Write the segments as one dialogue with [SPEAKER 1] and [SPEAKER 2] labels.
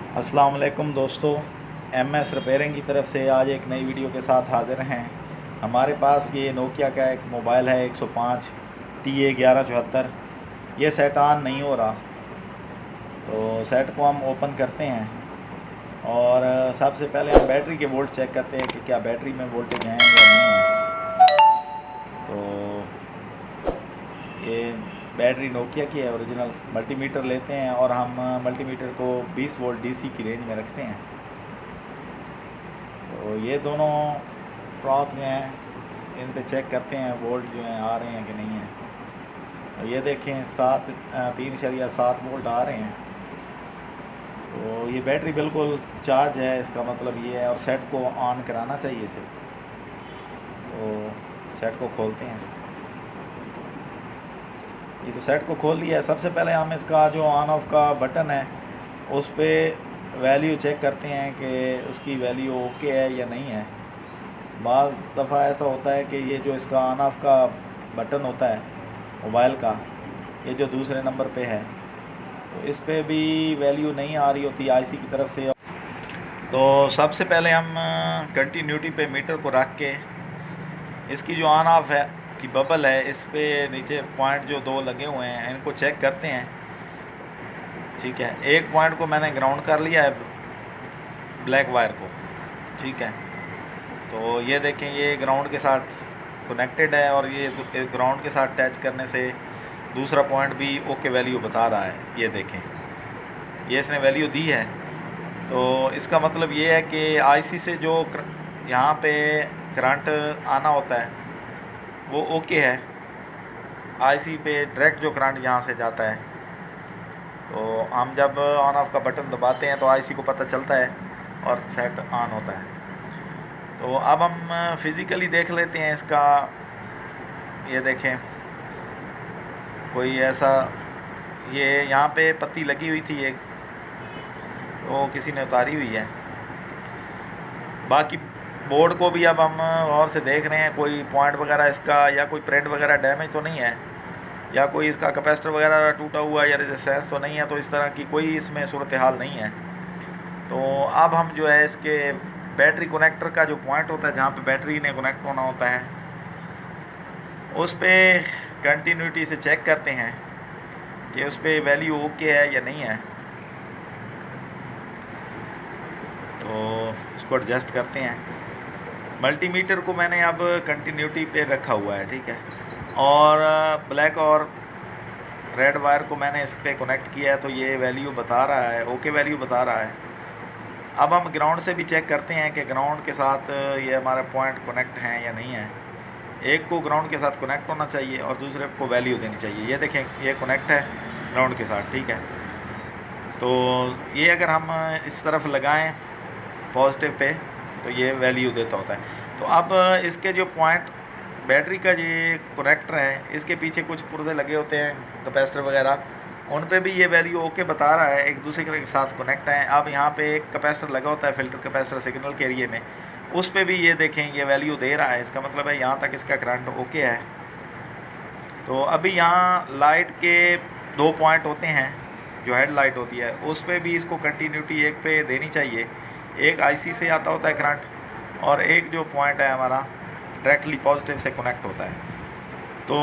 [SPEAKER 1] अस्सलाम वालेकुम दोस्तों, MS रिपेयरिंग की तरफ से आज एक नई वीडियो के साथ हाज़िर हैं। हमारे पास ये नोकिया का एक मोबाइल है 105 TA1174। ये सेट ऑन नहीं हो रहा, तो सेट को हम ओपन करते हैं और सबसे पहले हम बैटरी के वोल्ट चेक करते हैं कि क्या बैटरी में वोल्टेज हैं या नहीं है। तो ये बैटरी नोकिया की है ओरिजिनल। मल्टीमीटर लेते हैं और हम मल्टीमीटर को 20 वोल्ट DC की रेंज में रखते हैं। तो ये दोनों प्रॉप जो हैं इन पे चेक करते हैं वोल्ट जो हैं आ रहे हैं कि नहीं है। तो ये देखें 3.7 वोल्ट आ रहे हैं। तो ये बैटरी बिल्कुल चार्ज है, इसका मतलब ये है। और सेट को ऑन कराना चाहिए इसे। तो सेट को खोलते हैं। ये तो सेट को खोल लिया है। सबसे पहले हम इसका जो ऑन ऑफ का बटन है उस पर वैल्यू चेक करते हैं कि उसकी वैल्यू ओके है या नहीं है। बाज़ दफ़ा ऐसा होता है कि ये जो इसका ऑन ऑफ का बटन होता है मोबाइल का, ये जो दूसरे नंबर पे है, तो इस पे भी वैल्यू नहीं आ रही होती IC की तरफ से। तो सबसे पहले हम कंटिन्यूटी पे मीटर को रख के इसकी जो ऑन ऑफ है की बबल है, इस पे नीचे पॉइंट जो 2 लगे हुए हैं इनको चेक करते हैं। ठीक है, एक पॉइंट को मैंने ग्राउंड कर लिया है ब्लैक वायर को। ठीक है, तो ये देखें ये ग्राउंड के साथ कनेक्टेड है और ये ग्राउंड के साथ टच करने से दूसरा पॉइंट भी ओके वैल्यू बता रहा है। ये देखें ये इसने वैल्यू दी है। तो इसका मतलब ये है कि IC से जो यहाँ पे करंट आना होता है वो ओके है। IC पे डायरेक्ट जो करंट यहाँ से जाता है, तो हम जब ऑन ऑफ का बटन दबाते हैं तो IC को पता चलता है और सेट ऑन होता है। तो अब हम फिज़िकली देख लेते हैं इसका। ये देखें कोई ऐसा, ये यहाँ पे पत्ती लगी हुई थी एक, तो किसी ने उतारी हुई है। बाकी बोर्ड को भी अब हम और से देख रहे हैं, कोई पॉइंट वगैरह इसका या कोई प्रिंट वगैरह डैमेज तो नहीं है, या कोई इसका कैपेसिटर वगैरह टूटा हुआ या रेजिस्टेंस तो नहीं है। तो इस तरह की कोई इसमें सूरत हाल नहीं है। तो अब हम जो है इसके बैटरी कनेक्टर का जो पॉइंट होता है जहाँ पे बैटरी ने कनेक्ट होना होता है उस पर कंटिन्यूटी से चेक करते हैं कि उस पर वैल्यू ओके है या नहीं है। तो इसको एडजस्ट करते हैं। मल्टीमीटर को मैंने अब कंटिन्यूटी पे रखा हुआ है। ठीक है, और ब्लैक और रेड वायर को मैंने इस पर कनेक्ट किया है, तो ये वैल्यू बता रहा है, ओके वैल्यू बता रहा है। अब हम ग्राउंड से भी चेक करते हैं कि ग्राउंड के साथ ये हमारा पॉइंट कनेक्ट हैं या नहीं है। एक को ग्राउंड के साथ कनेक्ट होना चाहिए और दूसरे को वैल्यू देनी चाहिए। ये देखें ये कनेक्ट है ग्राउंड के साथ। ठीक है, तो ये अगर हम इस तरफ लगाएं पॉजिटिव पे तो ये वैल्यू देता होता है। तो अब इसके जो पॉइंट बैटरी का ये कनेक्टर है, इसके पीछे कुछ पुर्जे लगे होते हैं कैपेसिटर वगैरह, उन पे भी ये वैल्यू ओके बता रहा है, एक दूसरे के साथ कनेक्ट है। अब यहाँ पे एक कैपेसिटर लगा होता है फिल्टर कैपेसिटर सिग्नल के एरिए में, उस पे भी ये देखें ये वैल्यू दे रहा है। इसका मतलब है यहाँ तक इसका करंट ओके है। तो अभी यहाँ लाइट के 2 पॉइंट होते हैं, जो हेड लाइट होती है उस पर भी इसको कंटिन्यूटी एक पे देनी चाहिए। एक IC से आता होता है करंट और एक जो पॉइंट है हमारा डायरेक्टली पॉजिटिव से कनेक्ट होता है। तो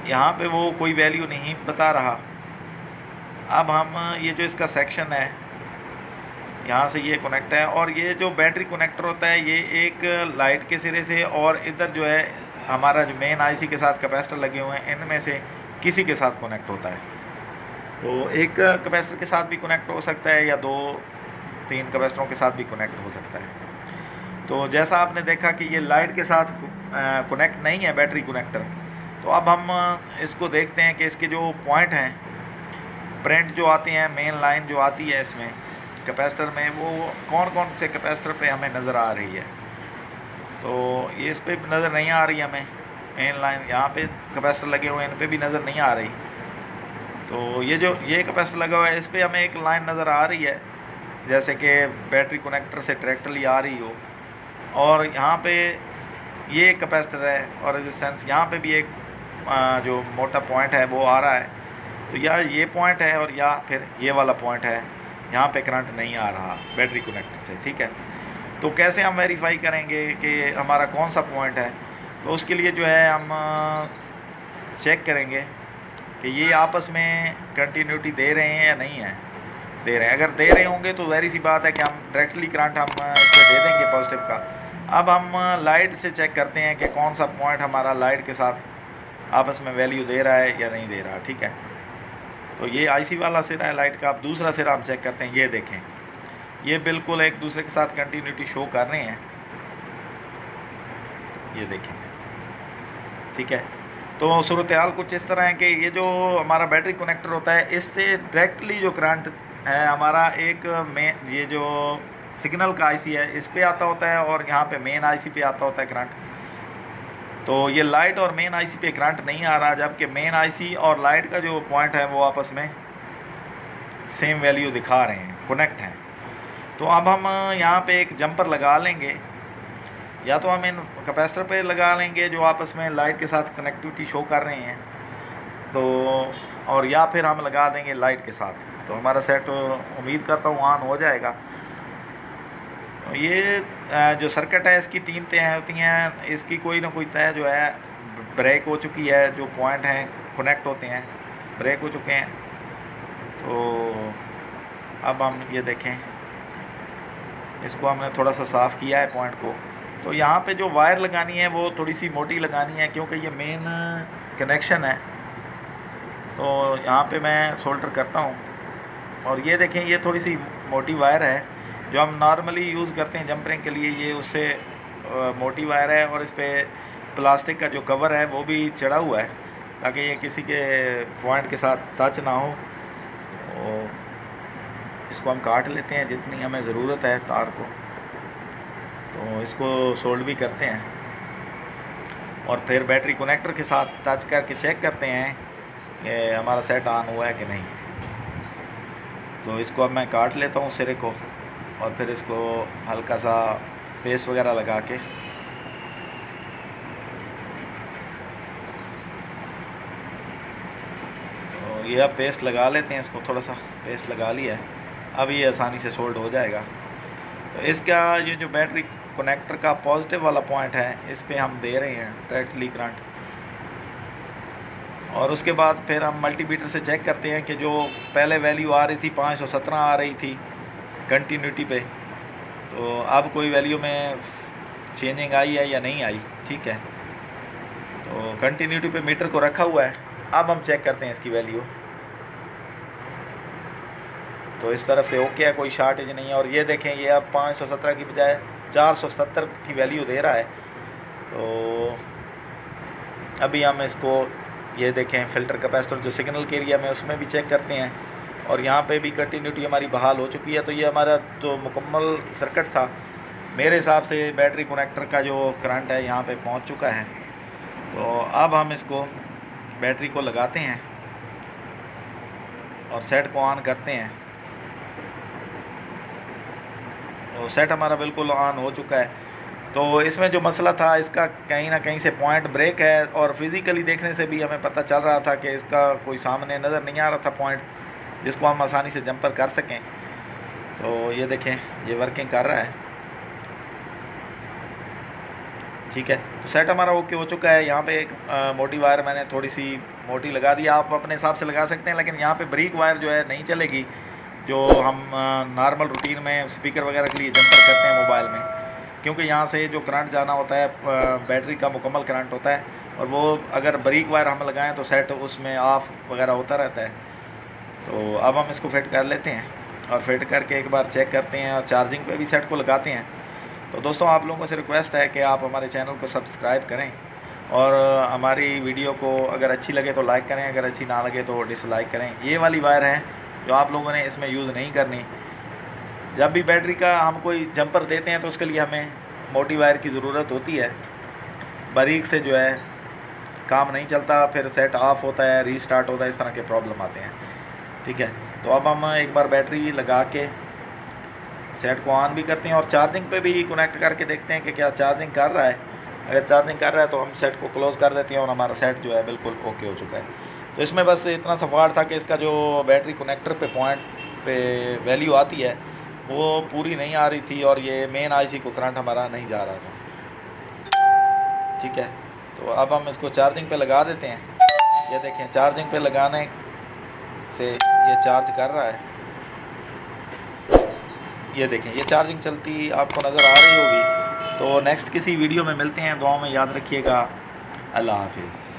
[SPEAKER 1] यहाँ पे वो कोई वैल्यू नहीं बता रहा। अब हम ये जो इसका सेक्शन है यहाँ से ये कनेक्ट है, और ये जो बैटरी कनेक्टर होता है ये एक लाइट के सिरे से और इधर जो है हमारा जो मेन IC के साथ कैपेसिटर लगे हुए हैं इनमें से किसी के साथ कनेक्ट होता है। तो एक कैपेसिटर के साथ भी कनेक्ट हो सकता है या 2-3 कैपेसिटरों के साथ भी कनेक्ट हो सकता है। तो जैसा आपने देखा कि ये लाइट के साथ कनेक्ट नहीं है बैटरी कनेक्टर, तो अब हम इसको देखते हैं कि इसके जो पॉइंट हैं प्रिंट जो आती हैं, मेन लाइन जो आती है इसमें कैपेसिटर में, वो कौन कौन से कैपेसिटर पे हमें नज़र आ रही है। तो ये इस पर नज़र नहीं आ रही हमें मेन लाइन, यहाँ पे कैपेसिटर लगे हुए हैं इन पे भी नज़र नहीं आ रही। तो ये जो ये कैपेसिटर लगा हुआ है इस पर हमें एक लाइन नज़र आ रही है जैसे कि बैटरी कनेक्टर से डायरेक्टली आ रही हो, और यहाँ पे ये कैपेसिटर है और रेजिस्टेंस यहाँ पे भी एक जो मोटा पॉइंट है वो आ रहा है। तो या ये पॉइंट है और या फिर ये वाला पॉइंट है यहाँ पे करंट नहीं आ रहा बैटरी कनेक्टर से, ठीक है। तो कैसे हम वेरीफाई करेंगे कि हमारा कौन सा पॉइंट है? तो उसके लिए जो है हम चेक करेंगे कि ये आपस में कंटिन्यूटी दे रहे हैं या नहीं है, दे रहे हैं। अगर दे रहे होंगे तो ज़ाहिर सी बात है कि हम डायरेक्टली करंट हम इस पर दे देंगे पॉजिटिव का। अब हम लाइट से चेक करते हैं कि कौन सा पॉइंट हमारा लाइट के साथ आपस में वैल्यू दे रहा है या नहीं दे रहा, ठीक है। तो ये आईसी वाला सिरा है लाइट का। अब दूसरा सिरा हम चेक करते हैं। ये देखें, ये बिल्कुल एक दूसरे के साथ कंटिन्यूटी शो कर रहे हैं, ये देखें, ठीक है। तो सूरत हाल कुछ इस तरह है कि ये जो हमारा बैटरी कनेक्टर होता है, इससे डायरेक्टली जो करंट है हमारा एक में ये जो सिग्नल का आईसी है इस पे आता होता है और यहाँ पे मेन आईसी पे आता होता है करंट। तो ये लाइट और मेन आईसी पे करंट नहीं आ रहा, जबकि मेन आईसी और लाइट का जो पॉइंट है वो आपस में सेम वैल्यू दिखा रहे हैं, कनेक्ट हैं। तो अब हम यहाँ पे एक जंपर लगा लेंगे, या तो हम इन कैपेसिटर पे लगा लेंगे जो आपस में लाइट के साथ कनेक्टिविटी शो कर रहे हैं, तो और या फिर हम लगा देंगे लाइट के साथ। तो हमारा सेट उम्मीद करता हूँ ऑन हो जाएगा। ये जो सर्किट है इसकी 3 तह होती हैं, इसकी कोई ना कोई तह जो है ब्रेक हो चुकी है, जो पॉइंट हैं कनेक्ट होते हैं ब्रेक हो चुके हैं। तो अब हम ये देखें, इसको हमने थोड़ा सा साफ़ किया है पॉइंट को। तो यहाँ पे जो वायर लगानी है वो थोड़ी सी मोटी लगानी है, क्योंकि ये मेन कनेक्शन है। तो यहाँ पे मैं सोल्डर करता हूँ, और ये देखें ये थोड़ी सी मोटी वायर है जो हम नॉर्मली यूज़ करते हैं जंपरिंग के लिए, ये उससे मोटी वायर है। और इस पर प्लास्टिक का जो कवर है वो भी चढ़ा हुआ है ताकि ये किसी के पॉइंट के साथ टच ना हो। तो इसको हम काट लेते हैं जितनी हमें ज़रूरत है तार को, तो इसको सोल्ड भी करते हैं और फिर बैटरी कनेक्टर के साथ टच करके चेक करते हैं कि हमारा सेट ऑन हुआ है कि नहीं। तो इसको अब मैं काट लेता हूँ सिरे को, और फिर इसको हल्का सा पेस्ट वगैरह लगा के तो ये अब पेस्ट लगा लेते हैं। इसको थोड़ा सा पेस्ट लगा लिया है, अब ये आसानी से सोल्ड हो जाएगा। तो इसका ये जो बैटरी कनेक्टर का पॉजिटिव वाला पॉइंट है इस पे हम दे रहे हैं डायरेक्टली करंट, और उसके बाद फिर हम मल्टीमीटर से चेक करते हैं कि जो पहले वैल्यू आ रही थी 517 आ रही थी कंटिन्यूटी पे, तो अब कोई वैल्यू में चेंजिंग आई है या नहीं आई, ठीक है। तो कंटिन्यूटी पे मीटर को रखा हुआ है। अब हम चेक करते हैं इसकी वैल्यू। तो इस तरफ से ओके है, कोई शॉर्टेज नहीं है। और ये देखें ये अब 517 की बजाय 470 की वैल्यू दे रहा है। तो अभी हम इसको ये देखें फ़िल्टर कैपेसिटर जो सिग्नल के एरिया में उसमें भी चेक करते हैं, और यहाँ पे भी कंटिन्यूटी हमारी बहाल हो चुकी है। तो ये हमारा जो मुकम्मल सर्किट था मेरे हिसाब से बैटरी कनेक्टर का जो करंट है यहाँ पे पहुँच चुका है। तो अब हम इसको बैटरी को लगाते हैं और सेट को ऑन करते हैं। तो सेट हमारा बिल्कुल ऑन हो चुका है। तो इसमें जो मसला था इसका कहीं ना कहीं से पॉइंट ब्रेक है, और फिज़िकली देखने से भी हमें पता चल रहा था कि इसका कोई सामने नज़र नहीं आ रहा था पॉइंट जिसको हम आसानी से जंपर कर सकें। तो ये देखें ये वर्किंग कर रहा है, ठीक है। तो सेट हमारा ओके हो चुका है। यहाँ पे एक मोटी वायर मैंने थोड़ी सी मोटी लगा दी, आप अपने हिसाब से लगा सकते हैं, लेकिन यहाँ पे बारीक वायर जो है नहीं चलेगी, जो हम नॉर्मल रूटीन में स्पीकर वगैरह के लिए जंपर करते हैं मोबाइल में, क्योंकि यहाँ से जो करंट जाना होता है बैटरी का मुकम्मल करंट होता है, और वो अगर बारीक वायर हम लगाएं तो सेट उसमें ऑफ वगैरह होता रहता है। तो अब हम इसको फिट कर लेते हैं, और फिट करके एक बार चेक करते हैं, और चार्जिंग पे भी सेट को लगाते हैं। तो दोस्तों आप लोगों से रिक्वेस्ट है कि आप हमारे चैनल को सब्सक्राइब करें, और हमारी वीडियो को अगर अच्छी लगे तो लाइक करें, अगर अच्छी ना लगे तो डिसलाइक करें। ये वाली वायर है जो आप लोगों ने इसमें यूज़ नहीं करनी। जब भी बैटरी का हम कोई जंपर देते हैं तो उसके लिए हमें मोटी वायर की ज़रूरत होती है, बारीक से जो है काम नहीं चलता, फिर सेट ऑफ होता है, रीस्टार्ट होता है, इस तरह के प्रॉब्लम आते हैं, ठीक है। तो अब हम एक बार बैटरी लगा के सेट को ऑन भी करते हैं, और चार्जिंग पे भी कनेक्ट करके देखते हैं कि क्या चार्जिंग कर रहा है। अगर चार्जिंग कर रहा है तो हम सेट को क्लोज़ कर देते हैं, और हमारा सेट जो है बिल्कुल ओके हो चुका है। तो इसमें बस इतना सा फॉल्ट था कि इसका जो बैटरी कनेक्टर पे पॉइंट पे वैल्यू आती है वो पूरी नहीं आ रही थी और ये मेन आईसी को करंट हमारा नहीं जा रहा था। ठीक है, तो अब हम इसको चार्जिंग पे लगा देते हैं। ये देखें, चार्जिंग पे लगाने से ये चार्ज कर रहा है। ये देखें, ये चार्जिंग चलती आपको नज़र आ रही होगी। तो नेक्स्ट किसी वीडियो में मिलते हैं, दुआ में याद रखिएगा। अल्लाह हाफिज़।